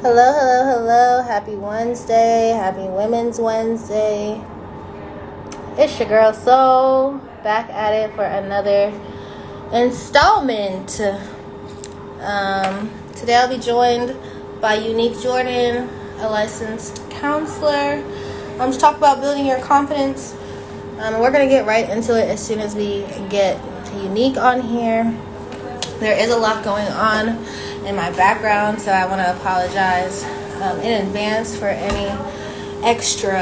Hello, hello, hello. Happy Wednesday. Happy Women's Wednesday. It's your girl Soul back at it for another installment. Today I'll be joined by Unique Jordan, a licensed counselor. To talk about building your confidence. We're going to get right into it as soon as we get Unique on here. There is a lot going on in my background, so I want to apologize in advance for any extra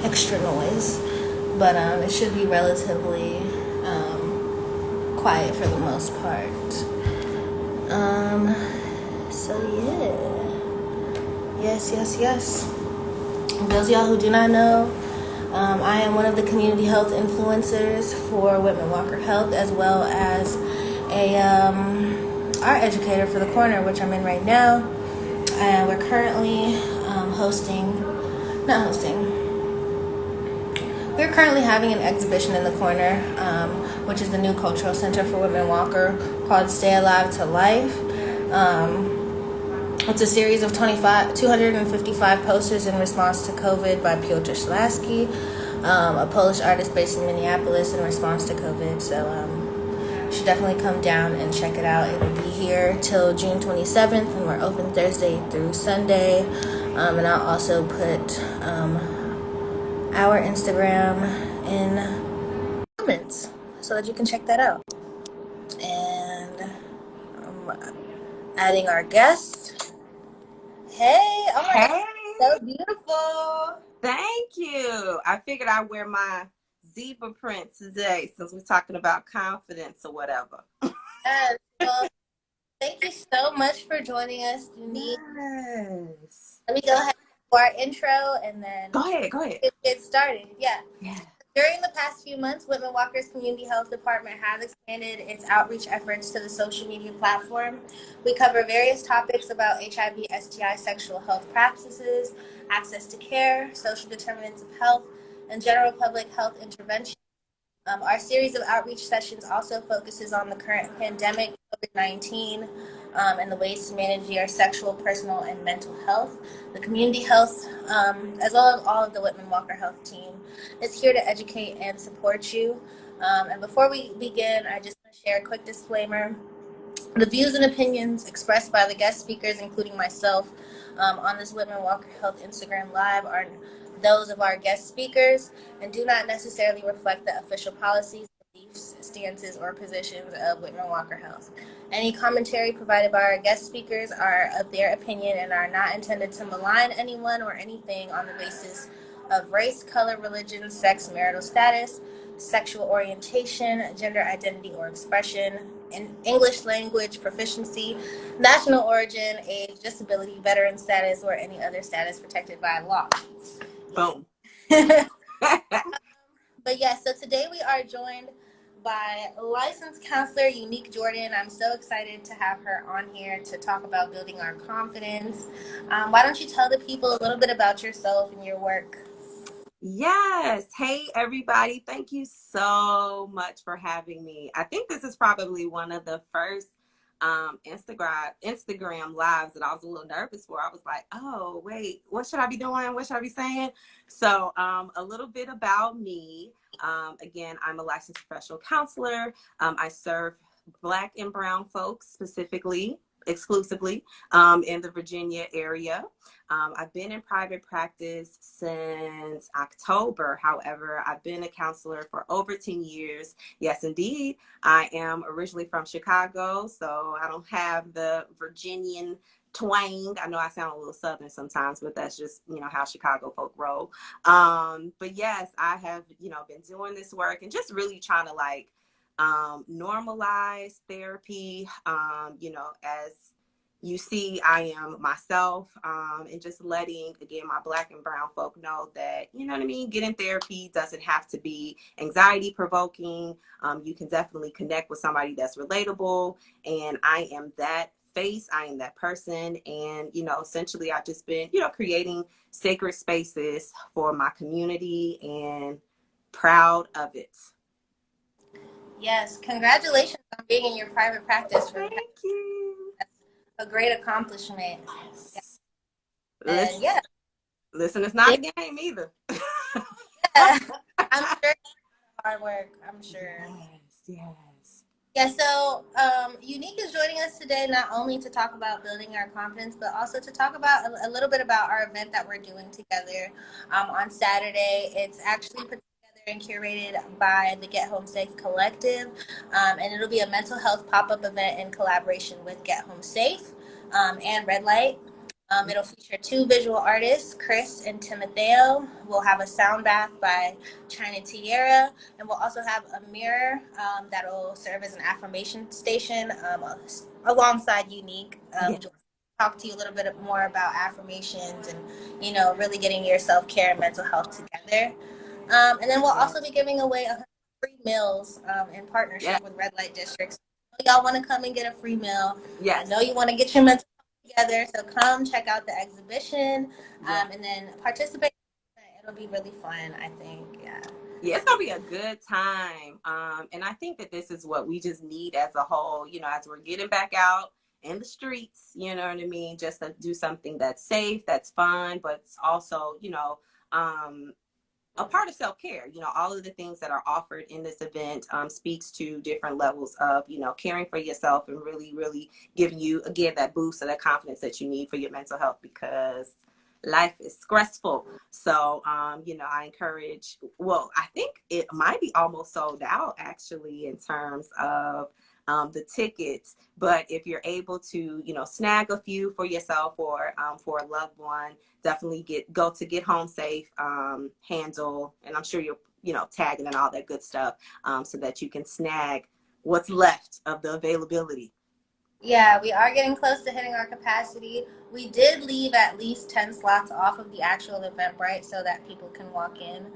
extra noise, but it should be relatively quiet for the most part. So yeah, yes. Those of y'all who do not know, I am one of the community health influencers for Whitman-Walker Health, as well as a art educator for the corner, which I'm in right now. And we're currently we're currently having an exhibition in the corner, which is the new cultural center for Whitman-Walker, called Stay Alive to Life. It's a series of 255 posters in response to COVID by Piotr Szlasky, a Polish artist based in Minneapolis in response to COVID. So you should definitely come down and check it out. It will be here till June 27th, and we're open Thursday through Sunday. And I'll also put our Instagram in comments so that you can check that out. And adding our guest. Hey, oh my God, Hey, so beautiful. thank you. I figured I'd wear my zebra print today since we're talking about confidence or whatever. Yes, well, thank you so much for joining us, Unique. Yes. Let me go ahead for our intro and then Go ahead. get started. Yeah. Yeah. During the past few months, Whitman-Walker's Community Health Department has expanded its outreach efforts to the social media platform. We cover various topics about HIV, STI, sexual health practices, access to care, social determinants of health, and general public health intervention. Our series of outreach sessions also focuses on the current pandemic, COVID-19, and the ways to manage your sexual, personal, and mental health. The community health, as well as all of the Whitman-Walker Health team, is here to educate and support you. And before we begin, I just want to share a quick disclaimer. The views and opinions expressed by the guest speakers, including myself, on this Whitman-Walker Health Instagram Live are those of our guest speakers and do not necessarily reflect the official policies, beliefs, stances, or positions of Whitman-Walker Health. Any commentary provided by our guest speakers are of their opinion and are not intended to malign anyone or anything on the basis of race, color, religion, sex, marital status, sexual orientation, gender identity or expression, in English language proficiency, national origin, age, disability, veteran status, or any other status protected by law. Boom. But yes, so today we are joined by licensed counselor Unique Jordan. I'm so excited to have her on here to talk about building our confidence. Why don't you tell the people a little bit about yourself and your work? Yes. Hey, everybody. Thank you so much for having me. I think this is probably one of the first Instagram lives that I was a little nervous for. I was like, oh, wait, what should I be doing? What should I be saying? So a little bit about me. Again, I'm a licensed professional counselor. I serve Black and Brown folks specifically, exclusively in the Virginia area. I've been in private practice since October. However, I've been a counselor for over 10 years. Yes, indeed. I am originally from Chicago, so I don't have the Virginian twang. I know I sound a little Southern sometimes, but that's just, how Chicago folk roll. But yes, I have, been doing this work and just really trying to normalize therapy, as you see, I am myself, and just letting, again, my Black and Brown folk know that, you know what I mean? Getting therapy doesn't have to be anxiety provoking. You can definitely connect with somebody that's relatable. And I am that face. I am that person. And, essentially I've just been, creating sacred spaces for my community and proud of it. Yes, congratulations on being in your private practice for the Thank past. you. a great accomplishment. Yes. And Listen, yeah, listen, it's not a game either. yeah. I'm sure it's hard work. I'm sure. Yes, yes. Yeah, so Unique is joining us today not only to talk about building our confidence, but also to talk about a little bit about our event that we're doing together on Saturday. It's actually put together and curated by the Get Home Safe Collective, and it'll be a mental health pop up event in collaboration with Get Home Safe and Red Light. It'll feature two visual artists, Chris and Timotheo. We'll have a sound bath by China Tierra, and we'll also have a mirror that'll serve as an affirmation station alongside Unique. Yeah. To talk to you a little bit more about affirmations and, really getting your self-care and mental health together. And then we'll also be giving away 100 free meals in Yeah. partnership with Red Light Districts. Y'all want to come and get a free meal. I Yes. know you want to get your mental health together, so come check out the exhibition Yeah. and then participate. It'll be really fun, I think. Yeah. Yeah, it's gonna be a good time. And I think that this is what we just need as a whole, as we're getting back out in the streets, you know what I mean? Just to do something that's safe, that's fun, but it's also, um, a part of self-care. All of the things that are offered in this event speaks to different levels of, caring for yourself and really, really giving you, again, that boost or that confidence that you need for your mental health, because life is stressful. So, I encourage, well, I think it might be almost sold out actually in terms of the tickets, but if you're able to, snag a few for yourself or for a loved one, definitely go to Get Home Safe handle, and I'm sure you're, tagging and all that good stuff, so that you can snag what's left of the availability. Yeah, we are getting close to hitting our capacity. We did leave at least 10 slots off of the actual Eventbrite so that people can walk in.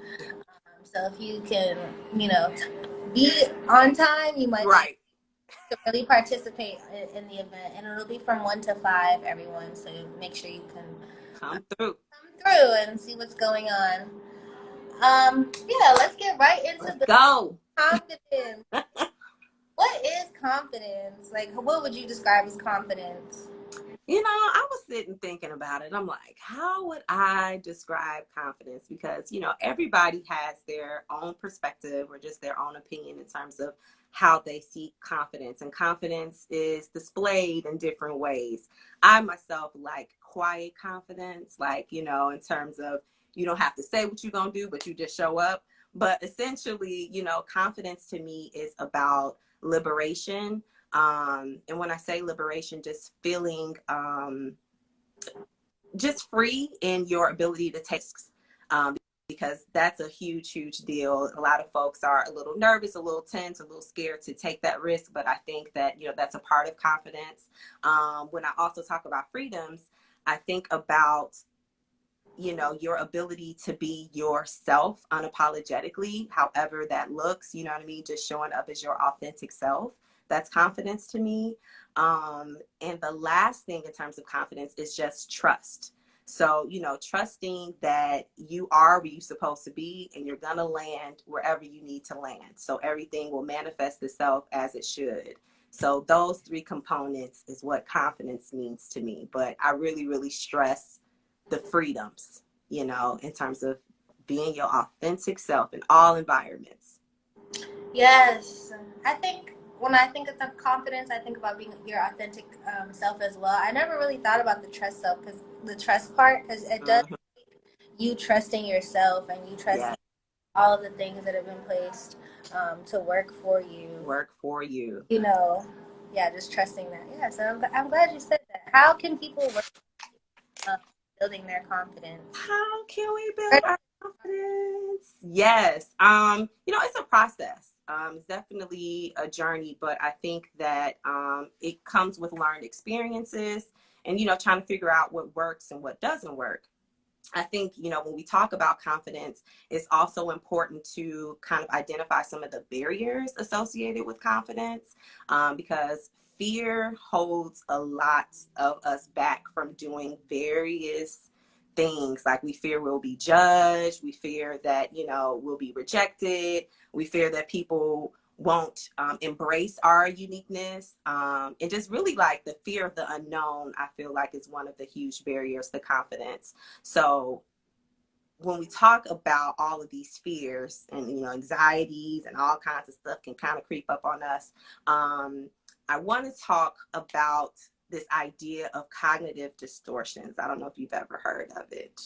So if you can, be on time, you might be able Right. to really participate in the event. And it'll be from 1 to 5, everyone. So make sure you can Come through. come through and see what's going on. Yeah, let's get right into Let's the go. confidence. What is confidence? Like, what would you describe as confidence? I was sitting thinking about it. I'm like, how would I describe confidence? Because, everybody has their own perspective or just their own opinion in terms of how they see confidence. And confidence is displayed in different ways. I myself like quiet confidence, like, in terms of you don't have to say what you're going to do, but you just show up. But essentially, confidence to me is about liberation. And when I say liberation, just feeling just free in your ability to take risks, because that's a huge, huge deal. A lot of folks are a little nervous, a little tense, a little scared to take that risk. But I think that, that's a part of confidence. When I also talk about freedoms, I think about, your ability to be yourself unapologetically, however that looks, you know what I mean? Just showing up as your authentic self. That's confidence to me. And the last thing in terms of confidence is just trust. So, trusting that you are where you're supposed to be and you're going to land wherever you need to land. So everything will manifest itself as it should. So those three components is what confidence means to me. But I really, really stress the freedoms, in terms of being your authentic self in all environments. Yes, I think when I think of the confidence, I think about being your authentic self as well. I never really thought about the trust self because the trust part, because it does Mm-hmm. you trusting yourself and you Yeah. trusting all of the things that have been placed to work for you. Work for you. Yeah, just trusting that. Yeah, so I'm glad you said that. How can people work on building their confidence? How can we build our confidence? Yes. It's a process. It's definitely a journey, but I think that it comes with learned experiences and, trying to figure out what works and what doesn't work. I think, when we talk about confidence, it's also important to kind of identify some of the barriers associated with confidence, because fear holds a lot of us back from doing various things. Like we fear we'll be judged. We fear that, we'll be rejected. We fear that people won't embrace our uniqueness, and just really like the fear of the unknown, I feel like is one of the huge barriers to confidence. So when we talk about all of these fears and, you know, anxieties and all kinds of stuff can kind of creep up on us, I want to talk about this idea of cognitive distortions. I don't know if you've ever heard of it.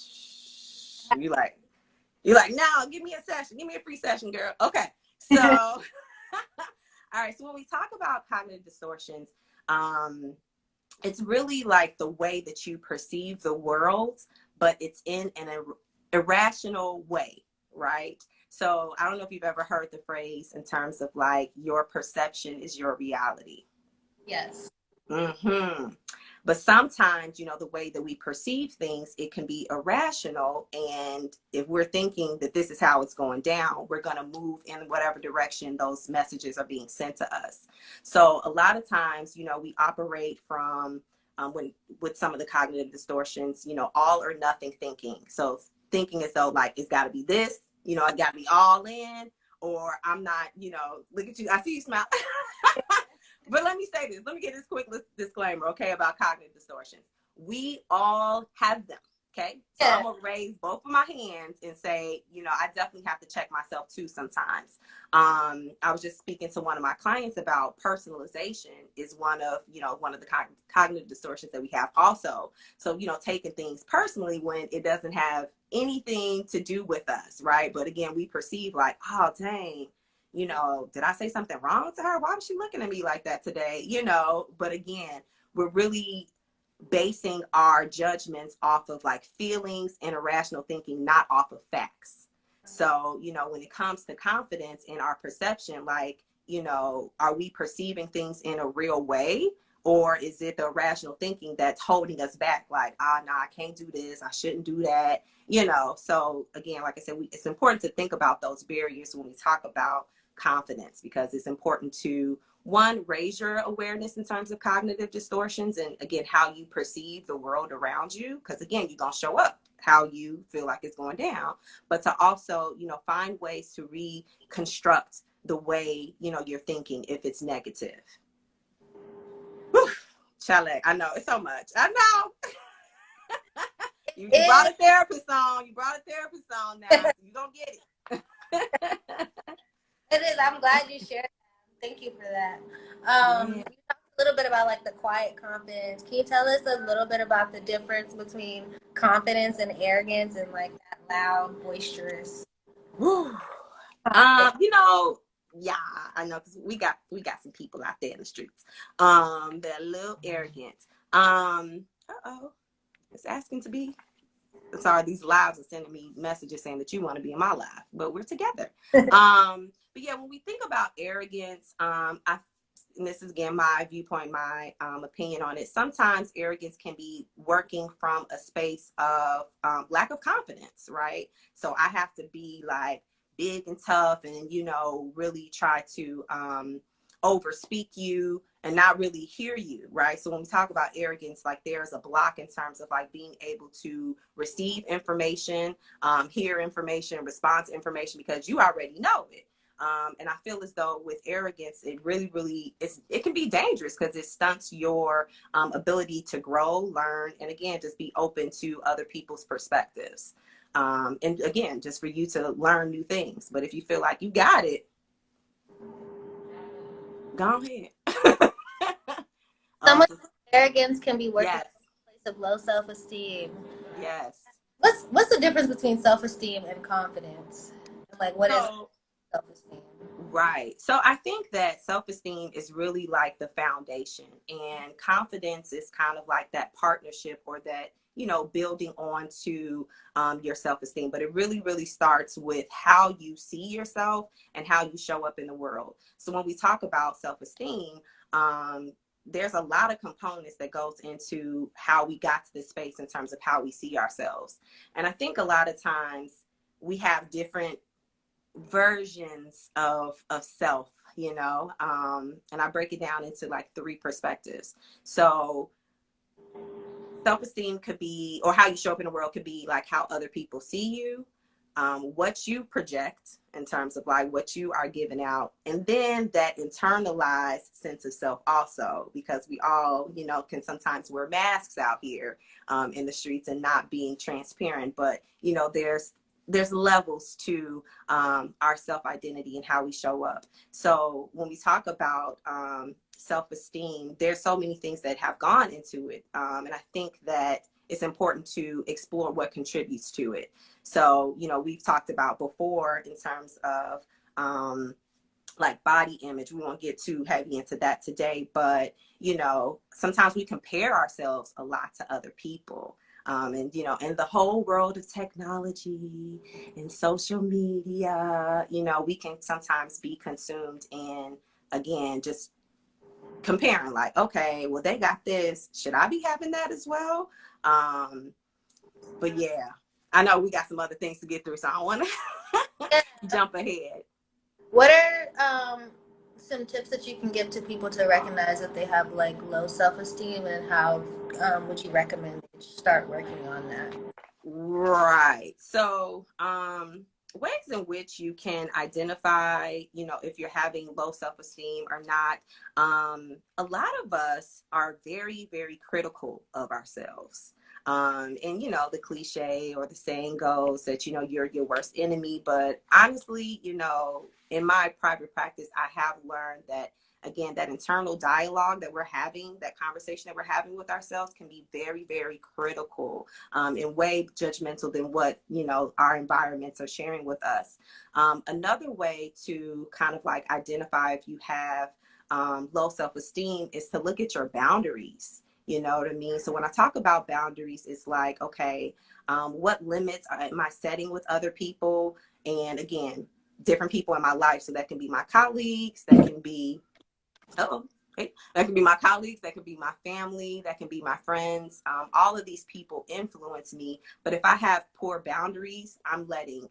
You're like, no, give me a session. Give me a free session, girl. Okay. So, all right. So when we talk about cognitive distortions, it's really like the way that you perceive the world, but it's in an irrational way, right? So I don't know if you've ever heard the phrase in terms of like your perception is your reality. Yes. Mm-hmm. But sometimes, you know, the way that we perceive things, it can be irrational. And if we're thinking that this is how it's going down, we're going to move in whatever direction those messages are being sent to us. So a lot of times, you know, we operate from with some of the cognitive distortions, you know, all or nothing thinking. So thinking as though like it's got to be this, you know, I got to be all in, or I'm not, you know, look at you. I see you smile. But let me say this. Let me get this quick disclaimer, okay, about cognitive distortions. We all have them, okay? So I'm going to raise both of my hands and say, you know, I definitely have to check myself too sometimes. I was just speaking to one of my clients about personalization is one of the cognitive distortions that we have also. So, you know, taking things personally when it doesn't have anything to do with us, right? But again, we perceive like, oh, dang, you know, did I say something wrong to her? Why was she looking at me like that today? You know, but again, we're really basing our judgments off of like feelings and irrational thinking, not off of facts. So, you know, when it comes to confidence in our perception, like, you know, are we perceiving things in a real way? Or is it the irrational thinking that's holding us back? Like, no, I can't do this. I shouldn't do that. You know, so again, like I said, it's important to think about those barriers when we talk about confidence, because it's important to, one, raise your awareness in terms of cognitive distortions and again how you perceive the world around you, because again you're going to show up how you feel like it's going down, but to also, you know, find ways to reconstruct the way, you know, you're thinking if it's negative. Whew, Chalet, I know it's so much. I know. you brought a therapist on. You brought a therapist on now. So you gonna get it. It is. I'm glad you shared that. Thank you for that. You talked a little bit about like the quiet confidence. Can you tell us a little bit about the difference between confidence and arrogance and like that loud, boisterous? You know, yeah, I know, because we got some people out there in the streets. They're a little arrogant. It's asking to be. Sorry, these lives are sending me messages saying that you want to be in my life, but we're together. But yeah, when we think about arrogance, and this is again my viewpoint, my opinion on it. Sometimes arrogance can be working from a space of lack of confidence, right? So I have to be like big and tough, and you know, really try to overspeak you and not really hear you, right? So when we talk about arrogance, like there's a block in terms of like being able to receive information, hear information, respond to information because you already know it. And I feel as though with arrogance, it really it can be dangerous because it stunts your ability to grow, learn, and again, just be open to other people's perspectives. And again, just for you to learn new things. But if you feel like you got it, go ahead. Some of arrogance can be working yes. from a place of low self-esteem. Yes. What's the difference between self-esteem and confidence? Like, what is self-esteem? Right. So I think that self-esteem is really like the foundation, and confidence is kind of like that partnership or that, you know, building on to your self-esteem. But it really starts with how you see yourself and how you show up in the world. So when we talk about self-esteem, there's a lot of components that goes into how we got to this space in terms of how we see ourselves. And I think a lot of times we have different versions of self, you know, and I break it down into like 3 perspectives. So self-esteem could be, or how you show up in the world could be like how other people see you. what you project in terms of like what you are giving out, and then that internalized sense of self also, because we all, you know, can sometimes wear masks out here in the streets and not being transparent. But, you know, there's levels to our self-identity and how we show up. So when we talk about self-esteem, there's so many things that have gone into it. And I think that it's important to explore what contributes to it. So, you know, we've talked about before in terms of like body image. We won't get too heavy into that today, but, you know, sometimes we compare ourselves a lot to other people. And, you know, in the whole world of technology and social media, you know, we can sometimes be consumed in, again, just comparing like, okay, well, they got this. Should I be having that as well? But yeah, I know we got some other things to get through, so I don't want to jump ahead. What are some tips that you can give to people to recognize that they have like low self-esteem, and how would you recommend they start working on that? Right. So, ways in which you can identify, you know, if you're having low self-esteem or not. A lot of us are very, very critical of ourselves. And you know, the cliche or the saying goes that, you know, you're your worst enemy. But honestly, you know, in my private practice, I have learned that, again, that internal dialogue that we're having, that conversation that we're having with ourselves can be very, very critical and way judgmental than what, you know, our environments are sharing with us. Another way to kind of like identify if you have low self-esteem is to look at your boundaries. You know what I mean? So when I talk about boundaries, it's like, okay, what limits am I setting with other people? And again, different people in my life. So that can be my colleagues, that can be, that can be my colleagues, that can be my family, that can be my friends. All of these people influence me. But if I have poor boundaries, I'm letting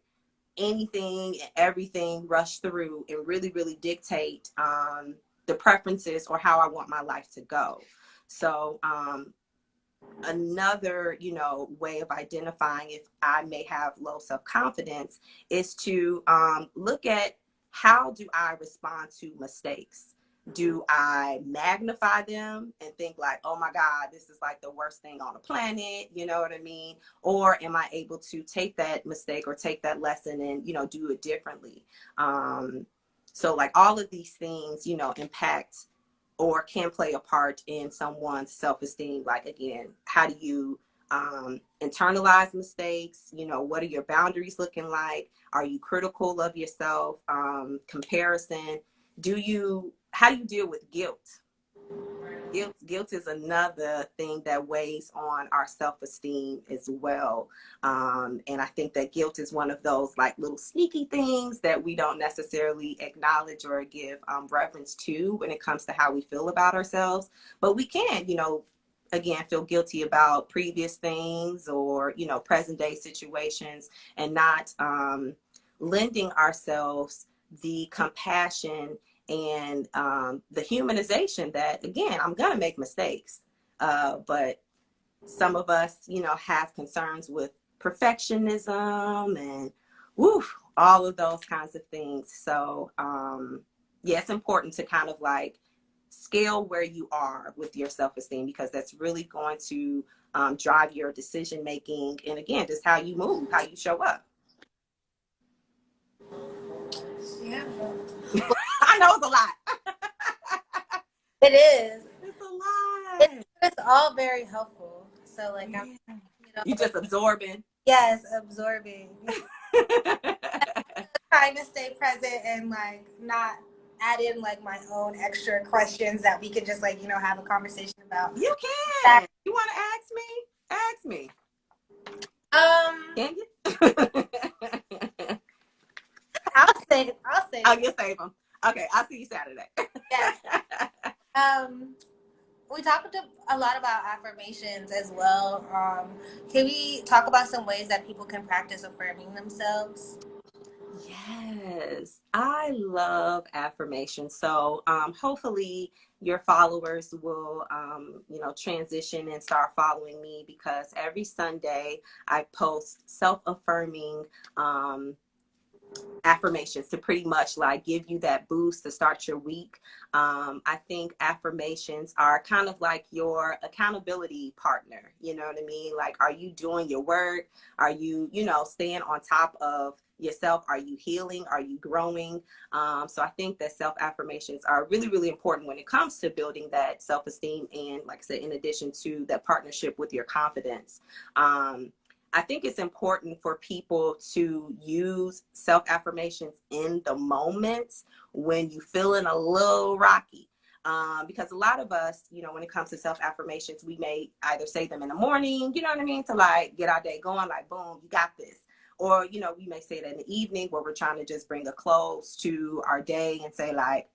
anything and everything rush through and really, really dictate the preferences or how I want my life to go. So another, you know, way of identifying if I may have low self-confidence is to look at, how do I respond to mistakes? Do I magnify them and think like, oh my God, this is like the worst thing on the planet, you know what I mean? Or am I able to take that mistake or take that lesson and, you know, do it differently? So like all of these things, you know, impact or can play a part in someone's self-esteem. Like, again, how do you internalize mistakes? You know, what are your boundaries looking like? Are you critical of yourself? Comparison. How do you deal with guilt? Guilt is another thing that weighs on our self-esteem as well. And I think that guilt is one of those like little sneaky things that we don't necessarily acknowledge or give reverence to when it comes to how we feel about ourselves. But we can, you know, again, feel guilty about previous things or, you know, present day situations, and not lending ourselves the compassion and the humanization that, again, I'm gonna make mistakes, but some of us, you know, have concerns with perfectionism and all of those kinds of things. So yeah, it's important to kind of like scale where you are with your self-esteem, because that's really going to drive your decision making, and again, just how you move, how you show up. Yeah. I know it's a lot. It is. It's a lot. It's all very helpful. So like, Yeah. I'm, you know, You just absorbing. yes, absorbing. Trying to stay present and like not add in like my own extra questions that we could just like, you know, have a conversation about. You can. You want to ask me? Ask me. Can you? I'll say. Oh, you'll save them. Okay, I'll see you Saturday. Yes. We talked a lot about affirmations as well. Can we talk about some ways that people can practice affirming themselves? Yes, I love affirmations. So hopefully your followers will, transition and start following me, because every Sunday I post self-affirming affirmations to pretty much like give you that boost to start your week. I think affirmations are kind of like your accountability partner. You know what I mean? Like, are you doing your work? Are you, staying on top of yourself? Are you healing? Are you growing? So I think that self affirmations are really, really important when it comes to building that self esteem. And like I said, in addition to that partnership with your confidence. I think it's important for people to use self-affirmations in the moments when you feeling a little rocky. Because a lot of us, when it comes to self-affirmations, we may either say them in the morning, you know what I mean, to like get our day going, like, boom, you got this. Or, we may say that in the evening where we're trying to just bring a close to our day and say like,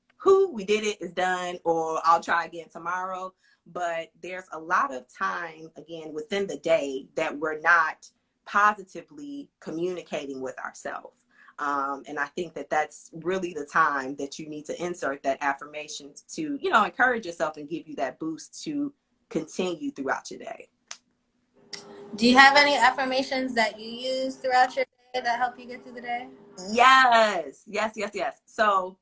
we did it, it's done, or I'll try again tomorrow. But there's a lot of time, again, within the day that we're not positively communicating with ourselves. And I think that that's really the time that you need to insert that affirmation to, encourage yourself and give you that boost to continue throughout your day. Do you have any affirmations that you use throughout your day that help you get through the day? Yes. So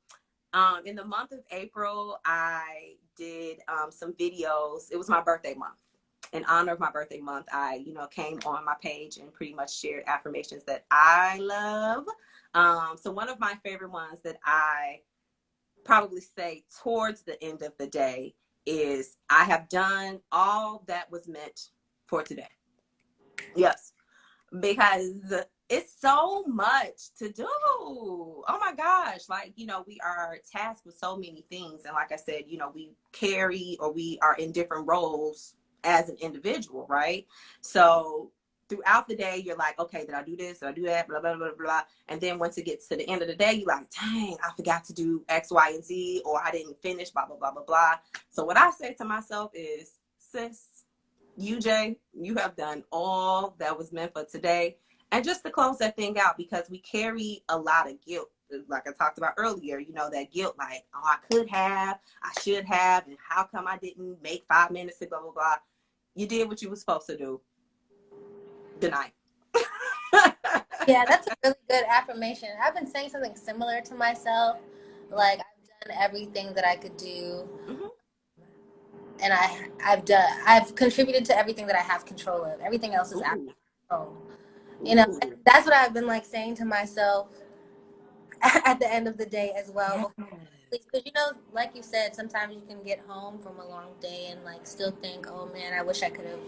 in the month of April, I did some videos. It was my birthday month. In honor of my birthday month, I, came on my page and pretty much shared affirmations that I love. So one of my favorite ones that I probably say towards the end of the day is, I have done all that was meant for today. Yes, because it's so much to do. Oh my gosh. Like, we are tasked with so many things. And like I said, we carry, or we are in different roles as an individual, right? So throughout the day, you're like, okay, did I do this? Did I do that? Blah, blah, blah, blah. And then once it gets to the end of the day, you're like, dang, I forgot to do X, Y, and Z, or I didn't finish, blah, blah, blah, blah, blah. So what I say to myself is, sis, you have done all that was meant for today. And just to close that thing out, because we carry a lot of guilt, like I talked about earlier, that guilt, like, oh, I could have, I should have, and how come I didn't make 5 minutes, blah, blah, blah. You did what you were supposed to do. Good night. Yeah, that's a really good affirmation. I've been saying something similar to myself. Like, I've done everything that I could do. Mm-hmm. And I've contributed to everything that I have control of. Everything else is out of control. That's what I've been like saying to myself at the end of the day as well. Yes. Because, like you said, sometimes you can get home from a long day and like still think, oh man, I wish I could have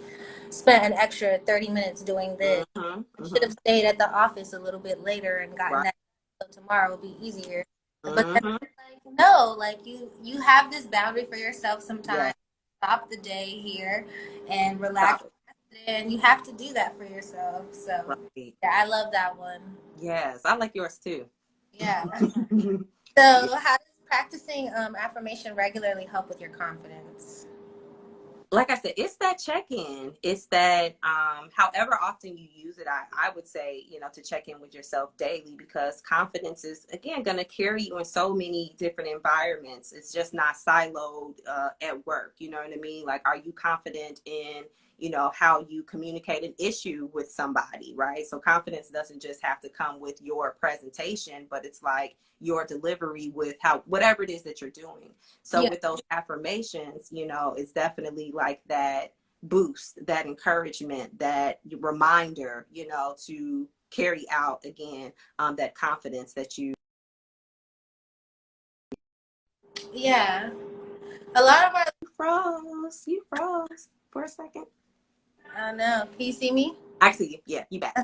spent an extra 30 minutes doing this. Mm-hmm. I should have stayed at the office a little bit later and gotten Right. that, so tomorrow will be easier. But then, Mm-hmm. like, no, like you have this boundary for yourself sometimes. Yeah. Stop the day here and relax. And you have to do that for yourself. So, Right. yeah, I love that one. Yes, I like yours too. Yeah. So, how does practicing affirmation regularly help with your confidence? Like I said, it's that check-in. It's that however often you use it, I would say, to check in with yourself daily, because confidence is, again, going to carry you in so many different environments. It's just not siloed at work. You know what I mean? Like, are you confident in, how you communicate an issue with somebody, right? So confidence doesn't just have to come with your presentation, but it's like your delivery with whatever it is that you're doing. So with those affirmations, it's definitely like that boost, that encouragement, that reminder, to carry out, again, that confidence that you. Yeah. A lot of our. You froze for a second. I know. Can you see me? I see you. Yeah, you back.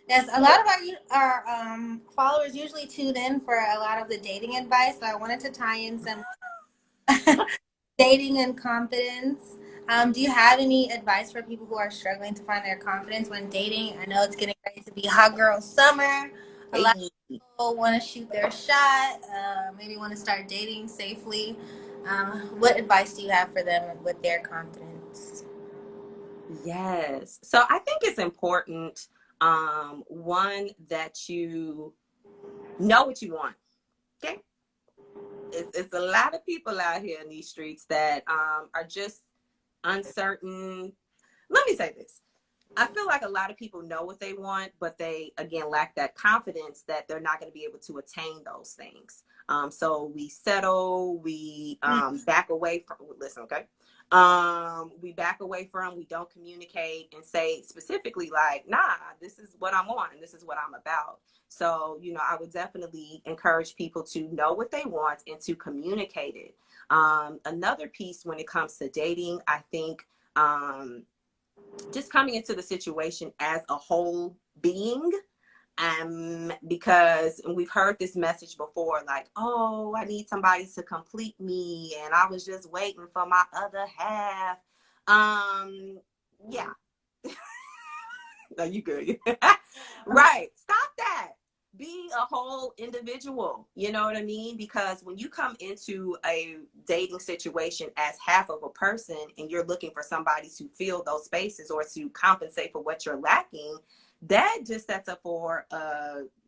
Yes, a lot of our followers usually tune in for a lot of the dating advice. So I wanted to tie in some dating and confidence. Do you have any advice for people who are struggling to find their confidence when dating? I know it's getting ready to be hot girl summer. A lot of people want to shoot their shot, maybe want to start dating safely. What advice do you have for them with their confidence? Yes. So I think it's important, one, that you Know what you want. Okay. It's a lot of people out here in these streets that are just uncertain. Let me say this. I feel like a lot of people know what they want, but they, again, lack that confidence that they're not going to be able to attain those things. So we settle, we back away from, listen, okay? We back away from, we don't communicate and say specifically like, nah, this is what I'm on, this is what I'm about. So, you know, I would definitely encourage people to know what they want and to communicate it. Another piece when it comes to dating, I think, just coming into the situation as a whole being, because we've heard this message before, like, oh, I need somebody to complete me and I was just waiting for my other half. Yeah. No, you good. Right. Stop that. Be a whole individual. You know what I mean? Because when you come into a dating situation as half of a person and you're looking for somebody to fill those spaces or to compensate for what you're lacking, that just sets up for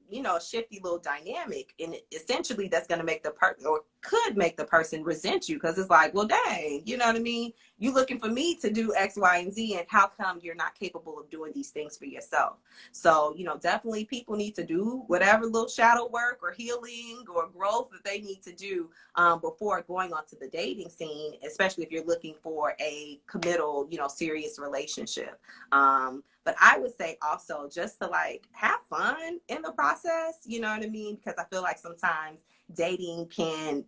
you know, a shifty little dynamic. And essentially that's going to make the person, or could make the person, resent you, because it's like, well, dang, you know what I mean? You looking for me to do X, Y, and Z, and how come you're not capable of doing these things for yourself? So, you know, definitely people need to do whatever little shadow work or healing or growth that they need to do before going onto the dating scene, especially if you're looking for a committal, you know, serious relationship. But I would say also just to like have fun in the process, you know what I mean? Because I feel like sometimes dating can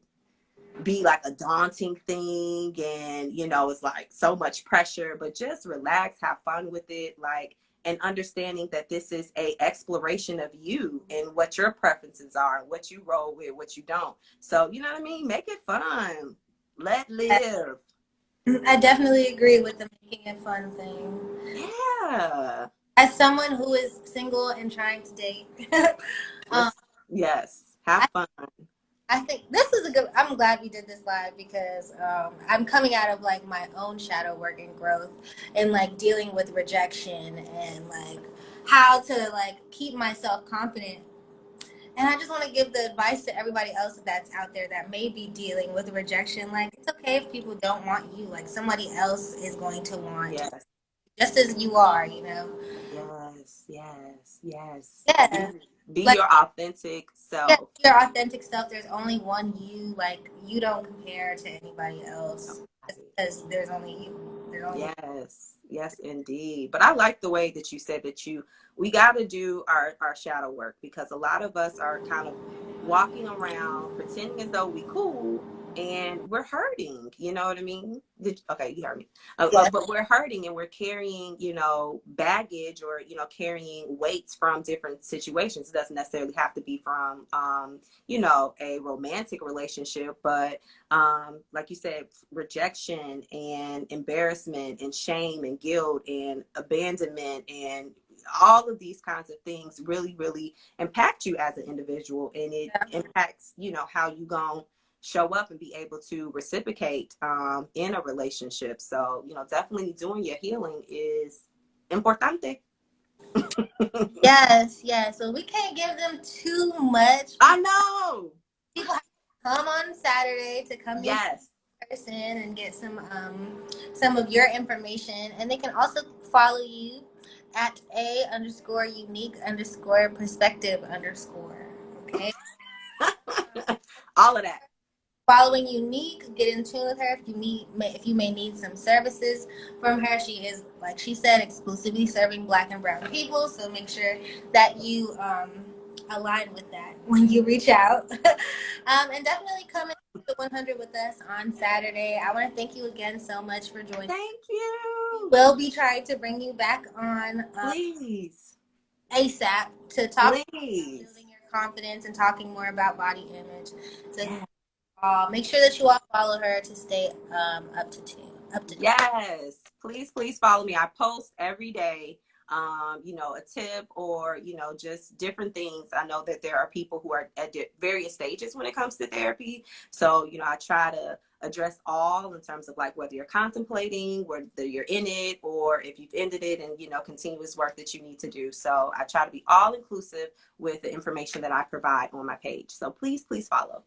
be like a daunting thing and, you know, it's like so much pressure, but just relax, have fun with it, like, and understanding that this is a exploration of you and what your preferences are, what you roll with, what you don't. So, you know what I mean? Make it fun. Let live. I definitely agree with the making it fun thing. Yeah. As someone who is single and trying to date, Yes. Have fun. I think this is a good, I'm glad we did this live because I'm coming out of like my own shadow work and growth and like dealing with rejection and like how to like keep myself confident. And I just want to give the advice to everybody else that's out there that may be dealing with rejection. Like, it's okay if people don't want you. Like, somebody else is going to want Yes. just as you are, you know? Yes. Yes. Yes. Yeah. Be Like, your authentic yeah, self. your authentic self. There's only one you. Like, you don't compare to anybody else just because there's only you. There's only you. Yes, yes, indeed. But I like the way that you said that we got to do our shadow work, because a lot of us are kind of walking around pretending as though we cool and we're hurting. You know what I mean? Okay, you heard me. Yeah. But we're hurting and we're carrying, you know, baggage, or, you know, carrying weights from different situations. It doesn't necessarily have to be from, you know, a romantic relationship, but like you said, rejection and embarrassment and shame and guilt and abandonment and all of these kinds of things really, really impact you as an individual, and it impacts, you know, how you gonna show up and be able to reciprocate in a relationship. So, you know, definitely doing your healing is importante. Yes, yes. So we can't give them too much. I know. People have to come on Saturday to come meet Yes. person and get some of your information, and they can also follow you at a_unique_perspective_. Okay, All of that. following Unique, get in tune with her if you may need some services from her. She is, like she said, exclusively serving Black and brown people, so make sure that you align with that when you reach out. And definitely come into the 100 with us on Saturday. I want to thank you again so much for joining. Thank you. We'll be trying to bring you back on Please. ASAP to talk about Please. building your confidence and talking more about body image. So Yes. make sure that you all follow her to stay up to date. Yes. Please follow me. I post every day, you know, a tip or, you know, just different things. I know that there are people who are at various stages when it comes to therapy. So, you know, I try to address all in terms of like whether you're contemplating, whether you're in it, or if you've ended it and, you know, continuous work that you need to do. So I try to be all inclusive with the information that I provide on my page. So please, please follow.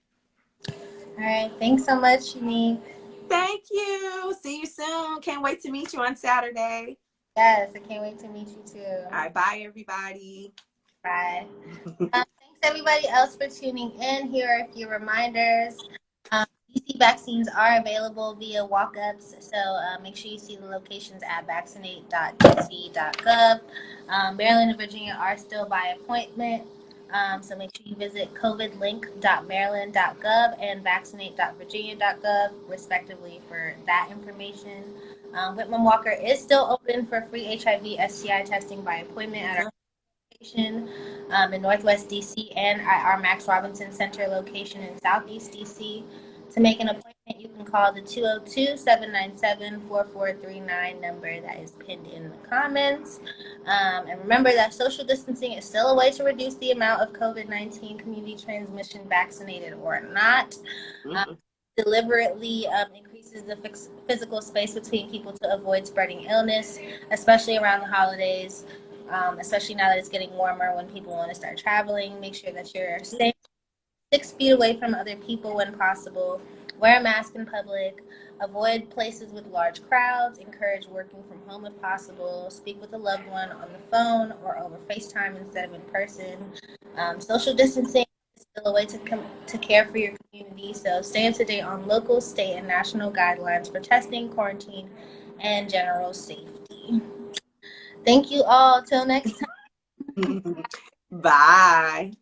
All right. Thanks so much, Unique. Thank you. See you soon. Can't wait to meet you on Saturday. Yes, I can't wait to meet you too. All right. Bye, everybody. Bye. Thanks everybody else for tuning in. Here are a few reminders. DC vaccines are available via walk-ups, so make sure you see the locations at vaccinate.dc.gov. Maryland and Virginia are still by appointment, so make sure you visit covidlink.maryland.gov and vaccinate.virginia.gov, respectively, for that information. Whitman-Walker is still open for free HIV/STI testing by appointment at our location in Northwest DC and at our Max Robinson Center location in Southeast DC. To make an appointment, you can call the 202-797-4439 number that is pinned in the comments. And remember that social distancing is still a way to reduce the amount of COVID-19 community transmission, vaccinated or not. Deliberately increases the physical space between people to avoid spreading illness, especially around the holidays. Especially now that it's getting warmer when people want to start traveling. Make sure that you're staying 6 feet away from other people when possible. Wear a mask in public. Avoid places with large crowds. Encourage working from home if possible. Speak with a loved one on the phone or over FaceTime instead of in person. Social distancing is still a way to care for your community, so stay up to date on local, state, and national guidelines for testing, quarantine, and general safety. Thank you all. Till next time. Bye.